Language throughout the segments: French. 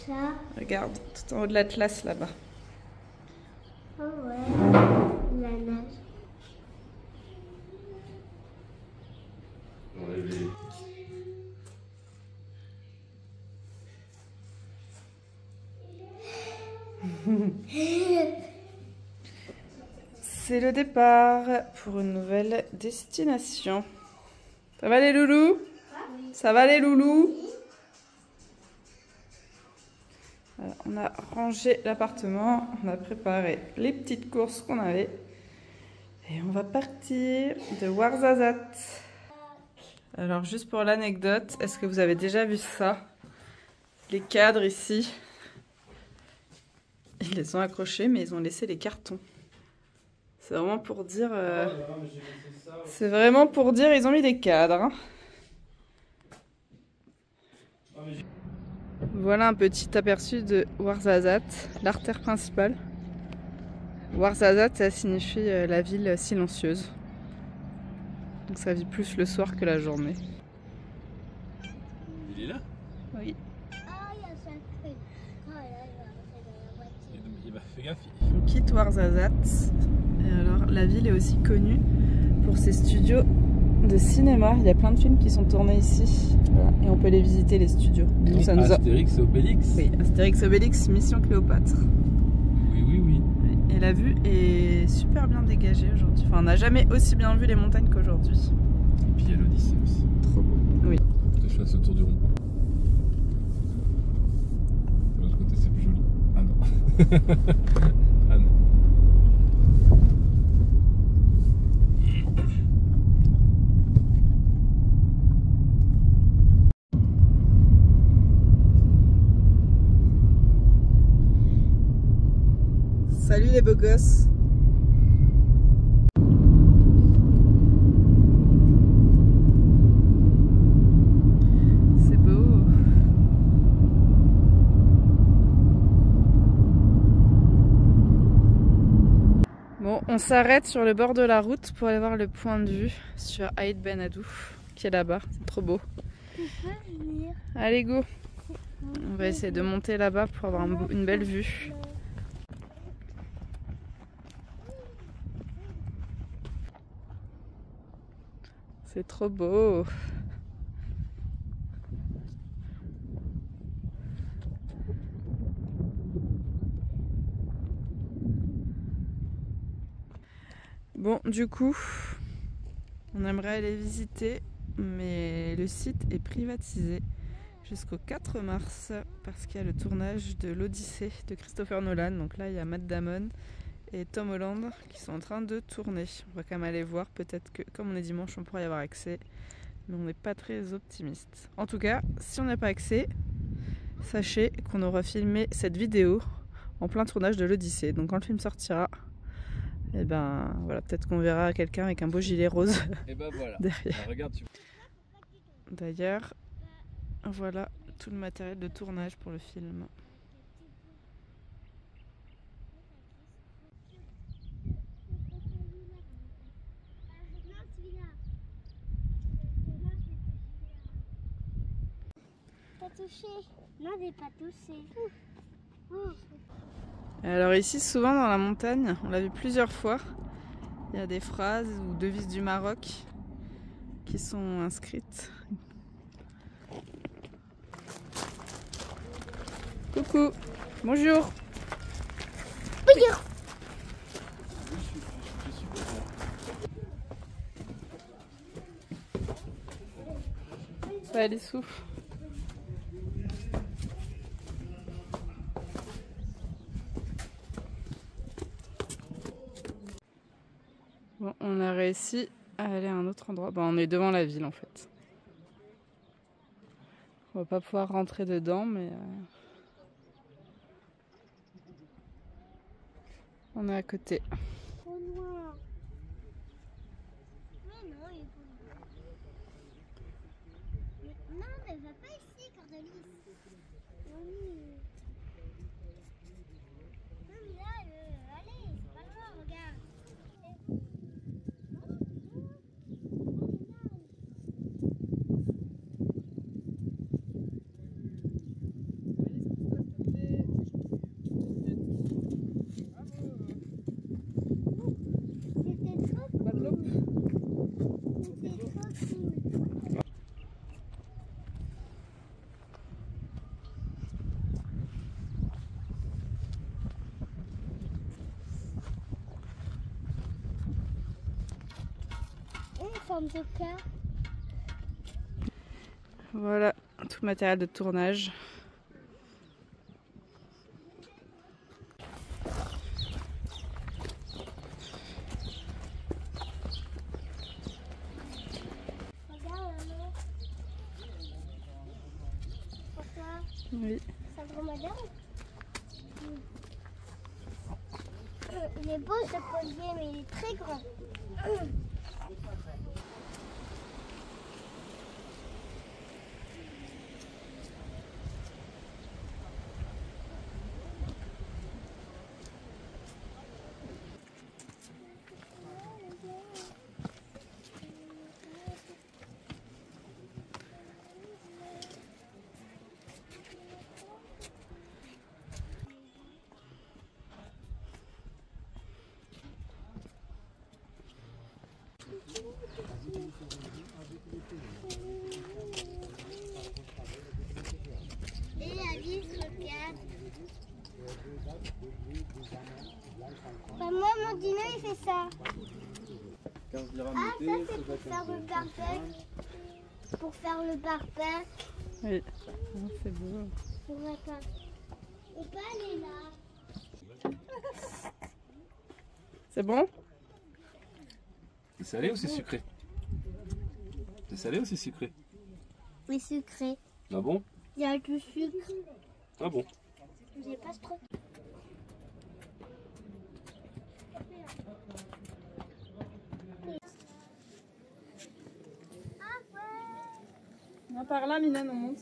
Ça. Regarde, tout en haut de l'Atlas là-bas. Oh ouais, la nage. C'est le départ pour une nouvelle destination. Ça va les loulous? Ça va les loulous? Voilà, on a rangé l'appartement, on a préparé les petites courses qu'on avait et on va partir de Ouarzazate. Alors juste pour l'anecdote, est-ce que vous avez déjà vu ça? Les cadres ici, ils les ont accrochés mais ils ont laissé les cartons. C'est vraiment pour dire... C'est vraiment pour dire ils ont mis des cadres. Hein. Voilà un petit aperçu de Ouarzazate, l'artère principale. Ouarzazate, ça signifie la ville silencieuse. Donc ça vit plus le soir que la journée. Il est là? Oui. Ah, il y a ça. Oh là, il va rentrer dans la voiture. Il va faire gaffe. On quitte Ouarzazate. Et alors la ville est aussi connue pour ses studios de cinéma. Il y a plein de films qui sont tournés ici. Voilà. Et on peut les visiter, les studios. Oui, Ça nous a... Astérix et Obélix. Oui, Astérix Obélix, Mission Cléopâtre. Oui, oui, oui. Et la vue est super bien dégagée aujourd'hui. Enfin, on n'a jamais aussi bien vu les montagnes qu'aujourd'hui. Et puis il y a l'Odyssée aussi. Trop beau. Oui. Je te fasse le tour du rond-point. De l'autre côté, c'est plus joli. Ah non. Ah non. Salut les beaux gosses. C'est beau. Bon, on s'arrête sur le bord de la route pour aller voir le point de vue sur Aït Ben Haddou, qui est là-bas. C'est trop beau. Tu peux venir. Allez, go. On va essayer de monter là-bas pour avoir une belle vue. C'est trop beau. Bon, du coup, on aimerait aller visiter, mais le site est privatisé jusqu'au 4 mars parce qu'il y a le tournage de l'Odyssée de Christopher Nolan. Donc là, il y a Matt Damon et Tom Holland qui sont en train de tourner. On va quand même aller voir, peut-être que comme on est dimanche, on pourra y avoir accès, mais on n'est pas très optimiste. En tout cas, si on n'a pas accès, sachez qu'on aura filmé cette vidéo en plein tournage de l'Odyssée. Donc quand le film sortira, et ben voilà, peut-être qu'on verra quelqu'un avec un beau gilet rose. Et ben voilà. Derrière. Alors, regarde, tu... D'ailleurs, voilà tout le matériel de tournage pour le film. T'as touché? Non, j'ai pas touché. Alors ici, souvent dans la montagne, on l'a vu plusieurs fois, il y a des phrases ou devises du Maroc qui sont inscrites. Coucou, bonjour. Bonjour. Ouais, elle souffle. Bon, on a réussi à aller à un autre endroit. Bon, on est devant la ville en fait. On va pas pouvoir rentrer dedans, mais on est à côté. Trop noir. Mais non, il est pas noir. Non, mais va pas ici, Cordelis. Oui. Non, mais là, allez, c'est pas noir, regarde. forme de cœur. Voilà, tout le matériel de tournage. Regarde, maman. Pourquoi? Oui. C'est trop moderne. Il est beau ce collier, mais il est très grand. Et la vie se regarde. Bah, moi, mon dino, il fait ça. Ah, ça, c'est pour faire le barbecue. Pour faire le barbecue. Oui, oh, c'est beau. On va pas. On peut aller là. C'est bon? C'est salé ou c'est sucré? C'est salé ou c'est sucré? Oui, sucré. Ah bon? Il y a du sucre. Ah bon? J'ai pas trop. On par là, Milan, on monte.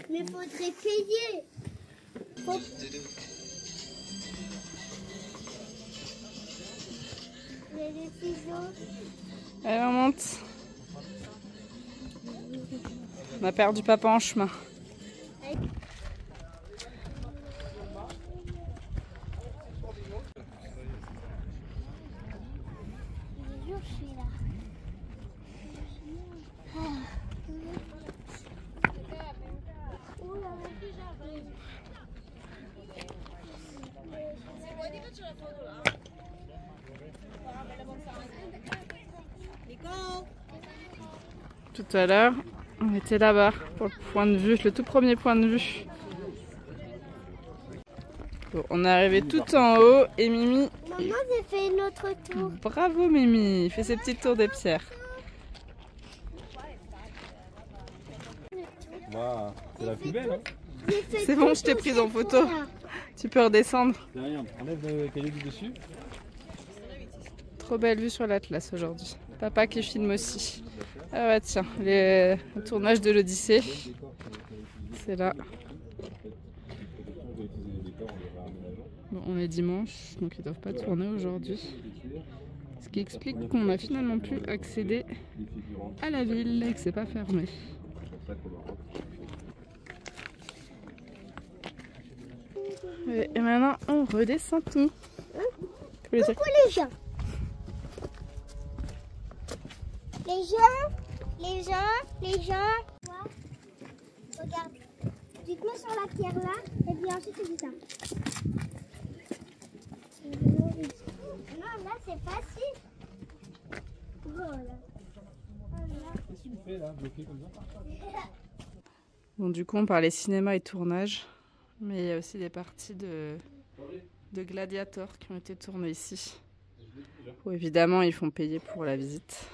Mais faudrait payer. Il y a des ciseaux. Allez, on monte. On a perdu papa en chemin. Je suis là. Tout à l'heure, on était là-bas pour le point de vue, le tout premier point de vue. Bon, on est arrivé tout en haut et Mimi. Maman, j'ai fait une autre tour. Bravo Mimi, il fait ses petits tours des pierres. Waouh, c'est la plus belle, hein? C'est bon, je t'ai prise en photo. Tu peux redescendre. Derrière, enlève le cahier du dessus. Trop belle vue sur l'Atlas aujourd'hui. Papa qui filme aussi. Ah bah tiens, le tournage de l'Odyssée. C'est là. Bon, on est dimanche, donc ils ne doivent pas tourner aujourd'hui. Ce qui explique qu'on a finalement pu accéder à la ville et que c'est pas fermé. Et maintenant, on redescend tout. Coucou les gens. Les gens. Regarde. Tu te mets sur la pierre là, et puis ensuite tu dis ça. Non, là c'est facile. Voilà. Qu'est-ce que tu fais là, bloqué comme ça? Bon, du coup, on parlait cinéma et tournage, mais il y a aussi des parties de Gladiator qui ont été tournées ici. Où évidemment, ils font payer pour la visite.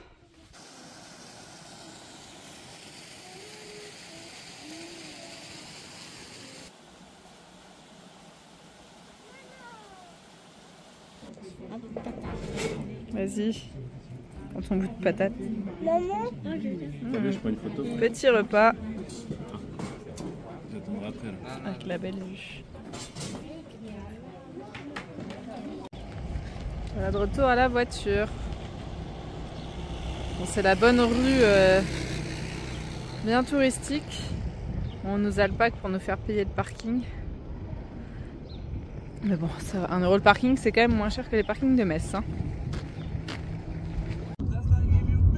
Vas-y, prends ton bout de patate. Maman. Je prends une photo. Petit repas J'attendrai après là. avec la belle vue. Voilà, de retour à la voiture. Bon, c'est la bonne rue bien touristique. On nous alpague pour nous faire payer le parking. Mais bon, ça va. 1 € le parking, c'est quand même moins cher que les parkings de Metz. Hein.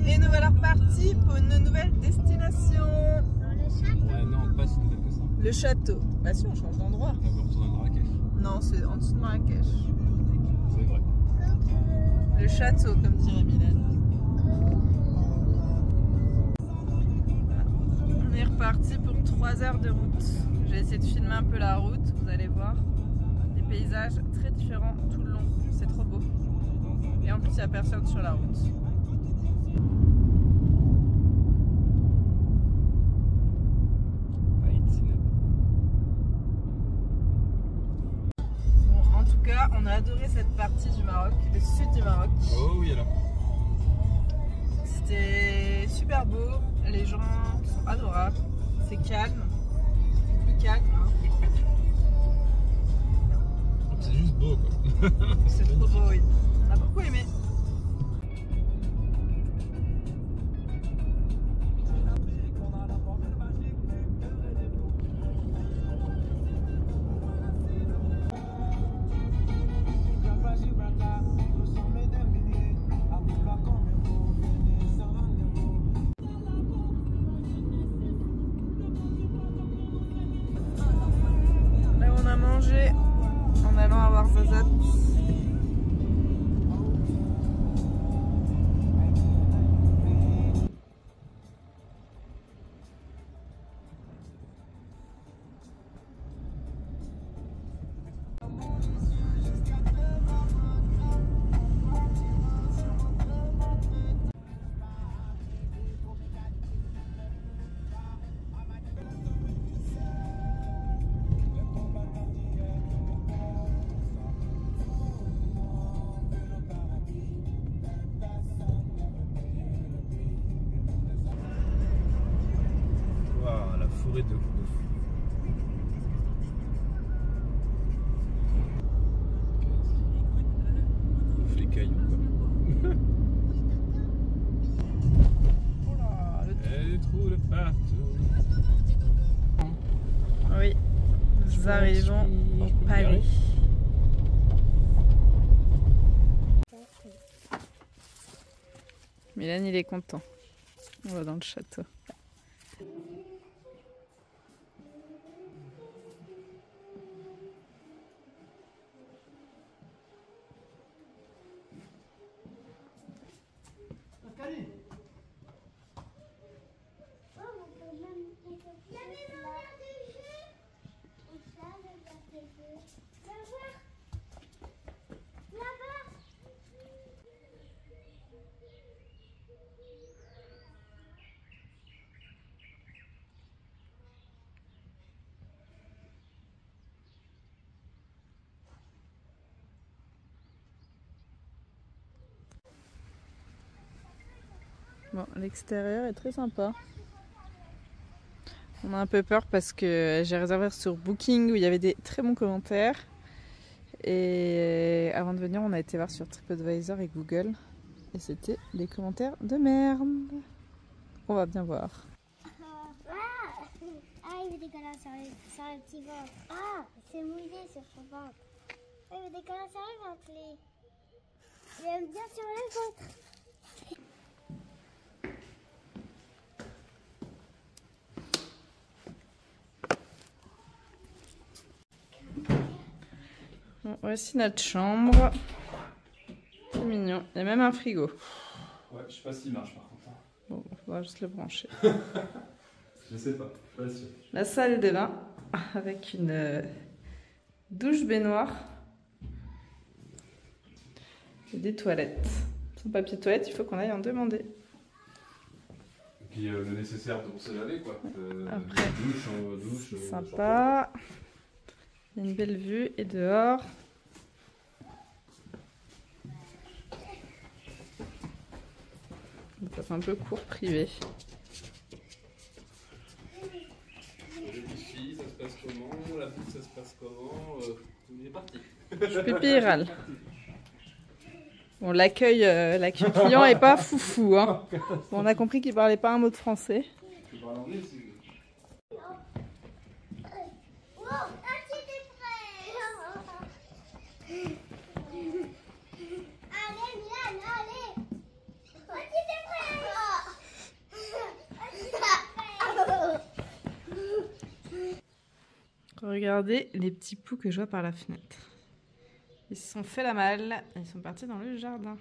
Et nous voilà repartis pour une nouvelle destination. Ouais, non, pas si nouvelle que ça. Le château. Bah si, on change d'endroit. On va retourner à Marrakech. Non, c'est en dessous de Marrakech. C'est vrai. Le château, comme dirait Mylène. On est reparti pour 3 heures de route. J'ai essayé de filmer un peu la route, vous allez voir. Des paysages très différents tout le long, c'est trop beau. Et en plus, il n'y a personne sur la route. Bon, en tout cas, on a adoré cette partie du Maroc, le sud du Maroc. Oh oui alors. C'était super beau, les gens sont adorables, c'est calme, c'est plus calme. Hein. C'est juste beau quoi. C'est trop beau, oui. On a beaucoup aimé. Là on a mangé en allant à Ouarzazate. Waouh, la forêt de ouf. Ouf les cailloux quoi. Oh là, Et des trous de partout. oui, nous arrivons au palais. Mylène, il est content. On va dans le château. Bon, l'extérieur est très sympa. On a un peu peur parce que j'ai réservé sur Booking où il y avait des très bons commentaires. Et avant de venir, on a été voir sur TripAdvisor et Google. Et c'était des commentaires de merde. On va bien voir. Ah, il y a des câlins sur le petit ventre. Ah, c'est mouillé sur son ventre. Ah, il y a des câlins sur le ventre. Il aime bien sur le ventre. Bon, voici notre chambre. C'est mignon. Il y a même un frigo. Ouais, je sais pas s'il marche par contre. Bon, on va juste le brancher. Je sais pas, je suis pas sûr. La salle de bain avec une douche baignoire et des toilettes. Sans papier toilette, il faut qu'on aille en demander. Et puis le nécessaire pour se laver quoi. Après, douche. sympa. Il y a une belle vue et dehors. Ça fait un peu court privé. Les filles, ça se passe comment? La bouffe, ça se passe comment? On est parti. Je peux pire. Bon, l'accueil client est pas foufou. Hein. Bon, on a compris qu'il parlait pas un mot de français. Tu parles anglais si Regardez les petits poux que je vois par la fenêtre. Ils se sont fait la malle, ils sont partis dans le jardin.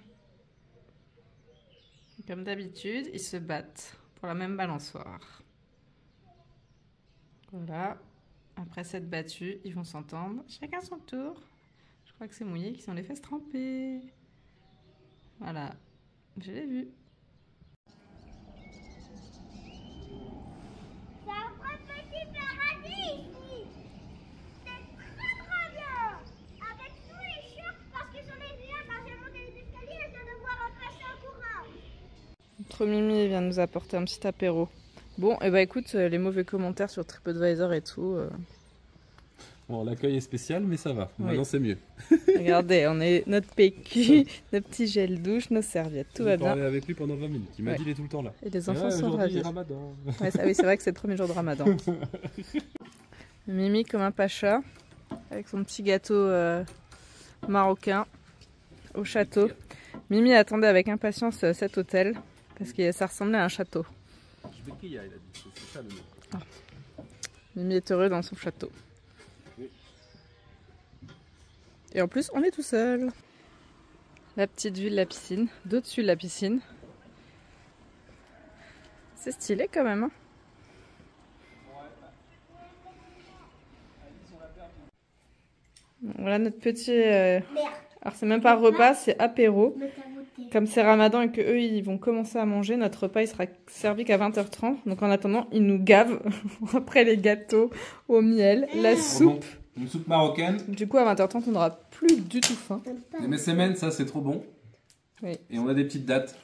Comme d'habitude, ils se battent pour la même balançoire. Voilà. Après s'être battus, ils vont s'entendre. Chacun son tour. Je crois que c'est mouillé qu'ils ont les fesses trempées. Voilà. Je l'ai vu. C'est un vrai petit paradis ici. C'est très très bien. Avec tous les chocs, parce que j'en ai vu un quand j'ai monté les escaliers, je viens de voir un passer un courant. Notre Mimi vient nous apporter un petit apéro. Bon, et bah écoute, les mauvais commentaires sur TripAdvisor et tout. Bon, l'accueil est spécial, mais ça va. Oui. Maintenant, c'est mieux. Regardez, on est notre PQ, nos petits gels douche, nos serviettes, tout va bien. J'ai parlé avec lui pendant 20 minutes. Il m'a dit il est tout le temps là. Et les enfants sont aujourd'hui, ravis. Ramadan. Ouais, oui, c'est vrai que c'est le premier jour de Ramadan. Mimi comme un pacha, avec son petit gâteau marocain au château. Mimi attendait avec impatience cet hôtel, parce que ça ressemblait à un château. Je vais qu'il y a, il a dit. C'est ça le mot. Ah. Mimi est heureux dans son château. Oui. Et en plus, on est tout seul. La petite vue de la piscine, d'au-dessus de la piscine. C'est stylé quand même. Hein. Voilà notre petit... Alors c'est même pas repas, c'est apéro. Comme c'est Ramadan et qu'eux ils vont commencer à manger, notre repas il sera servi qu'à 20h30. Donc en attendant, ils nous gavent après les gâteaux au miel, la soupe. Une soupe marocaine. Du coup à 20h30 on n'aura plus du tout faim. Les messemen, ça c'est trop bon. Oui. Et on a des petites dates.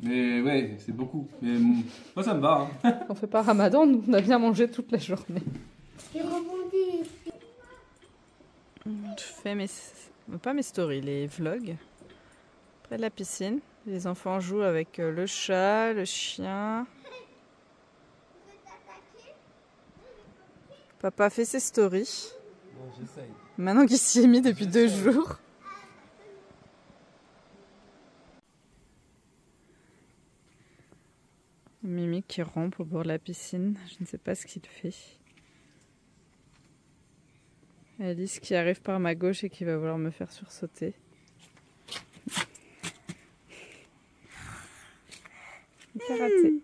Mais ouais, c'est beaucoup. Mais moi ça me va. Hein. On fait pas Ramadan, nous on a bien mangé toute la journée. Il rebondit. Je fais pas mes stories, les vlogs. Près de la piscine. Les enfants jouent avec le chat, le chien. Papa fait ses stories. Bon, j'essaye. Maintenant qu'il s'y est mis depuis 2 jours. Mimi qui rampe au bord de la piscine. Je ne sais pas ce qu'il fait. Alice qui arrive par ma gauche et qui va vouloir me faire sursauter. C'est raté.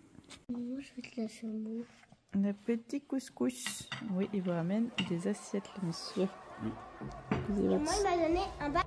Moi, je vais te lâcher un mot. Le petit couscous. Oui, il vous ramène des assiettes, le monsieur. Oui. Et moi, il m'a donné un bac.